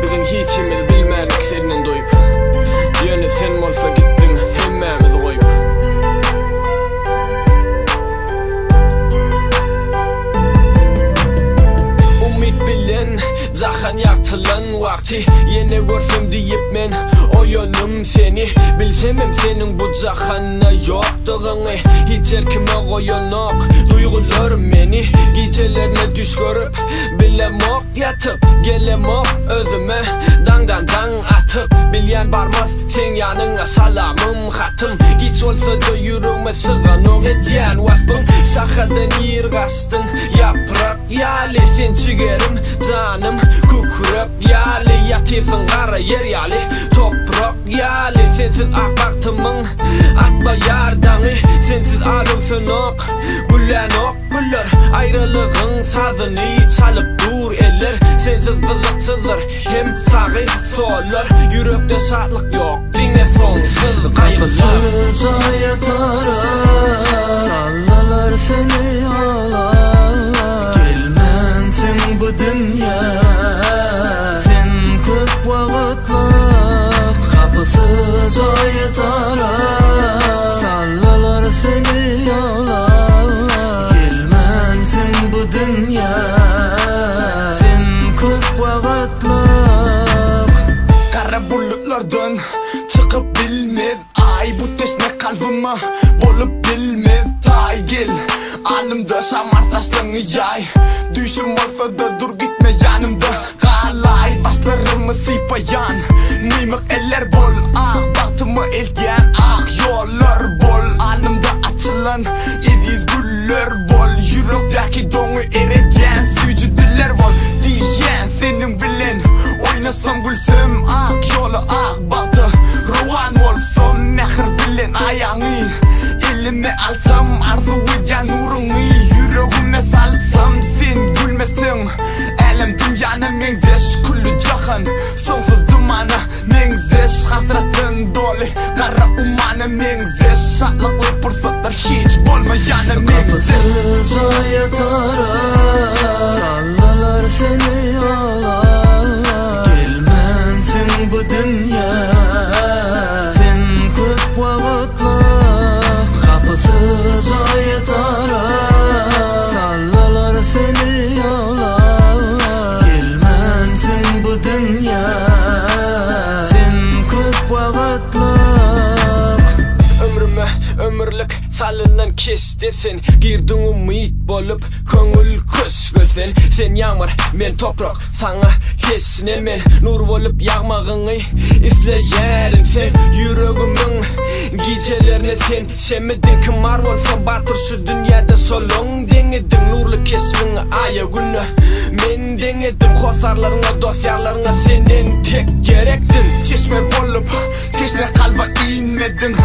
Bugün hiçimiz bilmedik seninle doyup, yönü sen olsa gittin hemmemiz koyup. Umid bilen zahan yaktılan vakti, yine görsem deyip men oyanım seni. Bilsemem senin bu zahanna yoktuğunu, hiç erkime koyanok duygularım beni. Gecelerine düş görüp bilemok yatıp, gelemok özüme dang atıp. Bilyen barmaz sen yanına salamım hatım, hiç olsa da yüreğime sığan o gecen vaspım. Şakadan yirgastın yaprak yali, sen çıgerim canım kukurap yali. Yatırsın kara yer yali, toprak yali. Sensiz akbaktımın atma yardanı, sensiz alımsın ok gülen ok güller. Ayrılığın sazını çalıp dur eller, sensiz kızıksızdır hem sağı sollar. Yürekte şartlık yok, dinle sonsuz kaygılar. Kapısızca yatarak sallalar seni ağlar. Gelmensin bu dünya sen köp vakitlik. Kapısızca yatarak sallalar seni ağlar. Gelmensin bu dünya sen köp vakitlik. Kara bulutlardan çıkıp bilmez ay, bu teşne kalbime bolup bilmez tay. Gel anımda şamartaştın yay, düşüm olsa da dur gitme yanımda kalay. Başlarımı sipayan nimek eller bol, ah baktımı eldiyen ah yollar bol. Anımda açılan iziz güller bol, yürekteki donu ereceğin sücüdüller bol. Diyen senin bilen oynasam gülsem ah yolu ah baktı rovan olsam. Nehir bilen ayağını elime alsam, arzu eden nurunu yüreğime salsam. Sen gülmesin elem dünyana mengzeş kullu cahan, sonsuz dumana mengzeş. Hasretin dolu kara umana mengzeş, şartlıklı fırsatlar hiç bolmayana mengzeş. Kapısızca yatarak sallalar seni ağlar. Gelmensin bu dünya sen köp vakitlik. Kapısızca yatarak sallalar seni ağlar. Gelmensin bu dünya sen köp vakitlik. Ömrüme ömürlük salından kes desin, girdin umit bolup köngül kuş gölsen. Sen yağmur men toprak sana kesnemen, nur bolup yağmağını izleyerim sen. Yüreğimin gecelerine sen şemedin, kımar olsan batır şu dünyada solun denedin. Nurlu kesmin aya günü men denedim, kosarlarına dosyarlarına senin tek gerektin. Çeşme bolup teşne kalba inmedin,